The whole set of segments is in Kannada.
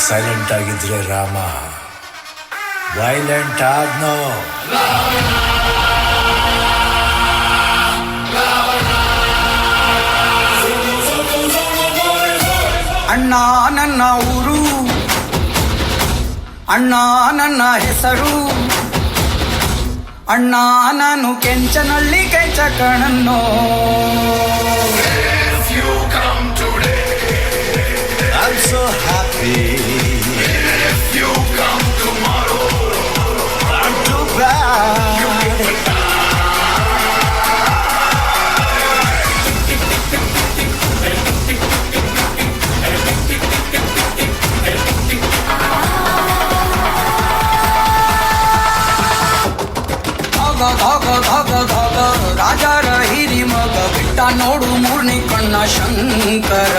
ಸೈಲೆಂಟ್ ಆಗಿದ್ರೆ ರಾಮ ವೈಲೆಂಟ್ ಆದ್ನೋ. ಅಣ್ಣ ನನ್ನ ಊರು, ಅಣ್ಣ ನನ್ನ ಹೆಸರು, ಅಣ್ಣ ನಾನು ಕೆಂಚನಹಳ್ಳಿ ಕೆಂಚ ಕಣನ್ನೋ. I'm so happy. If you come tomorrow, I'm too bad. ಧಾಗ ಧಾಗ ಧಾಗ ರಾಜರ ಹಿರಿ ಮಗ ಬಿಟ್ಟ ನೋಡು ಮೂರ್ನಿ ಕಣ್ಣ ಶಂಕರ.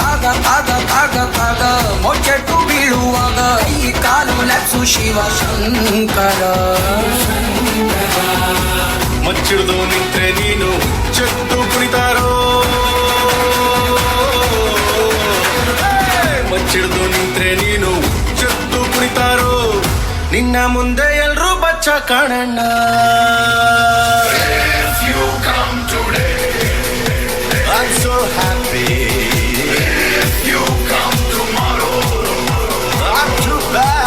ತಾಗ ತಾಗ ತಾಗ ತಾಗ ಮೊಚ್ಚೆಟ್ಟು ಬೀಳುವಾಗ ಈ ಕಾಲು ನೆಪ್ಸು ಶಿವ ಶಂಕರ. ಮಚ್ಚಿಡ್ದು ನಿಂತ್ರೆ ನೀನು ಚೆಟ್ಟು ಕುಣಿತಾರೋ, ಮಚ್ಚಿಡ್ದು ನಿಂತ್ರೆ ನೀನು ಚೆಟ್ಟು ಕುಣಿತಾರೋ, ನಿನ್ನ ಮುಂದೆ ಎಲ್ರೂ ಬಚ್ಚ ಕಾಣಣ್ಣ. If you come today, I'm so happy. If you come tomorrow, I'm too bad.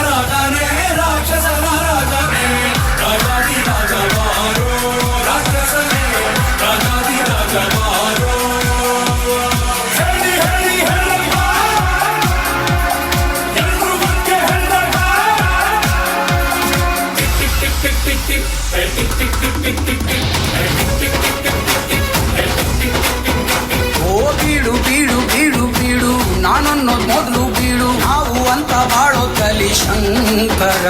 ರಾಜನೇ ರಾಕ್ಷಸನ ರಾಜನೇ ರಾಜಾದಿ ರಾಜವಾರೋ, ರಾಕ್ಷಸನೇ ರಾಜಾದಿ ರಾಜವಾರೋ. ಹೇಳಿ ಹೇಳಿ ಹೇಳಪ್ಪ ಎಲ್ರೂ ಬಗ್ಗೆ ಹೇಳಪ್ಪ. ಓ ಬೀಡು ಬೀಡು ಬೀಡು ಬೀಡು ನಾನನ್ನೋದ್ ಮೊದಲು ಬೀಡು, ನಾವು ಅಂತ ಬಾಳೋ ಕಲಿ ಶಂಕರ.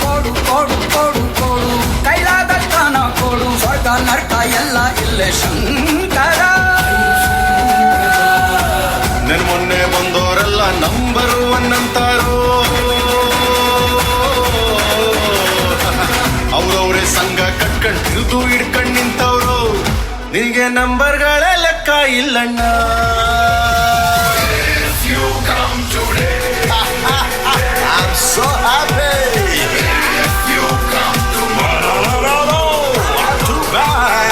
ಕೊಡು ಕೊಡು ಕೊಡು ಕೊಡು ಕೈಲಾದಷ್ಟನ ಕೊಡು, ಸ್ವರ್ಗ ನರ್ಕ ಎಲ್ಲ ಇಲ್ಲೇ ಶಂಕರ. ನನ್ ಮೊನ್ನೆ ಬಂದೋರೆಲ್ಲ ನಂಬರ್ ಒನ್ ಅಂತಾರೋ, ಅವ್ರವ್ರೇ ಸಂಘ ಕಟ್ಕೊಂಡ್ ಹಿಡಿದು ಹಿಡ್ಕೊಂಡ್ ನಿಂತವ್ರು, ನಿನಗೆ ನಂಬರ್ಗಳೇ ಲೆಕ್ಕ ಇಲ್ಲಣ್ಣ. If you come today, I'm so happy. If you come tomorrow, I'm too bad.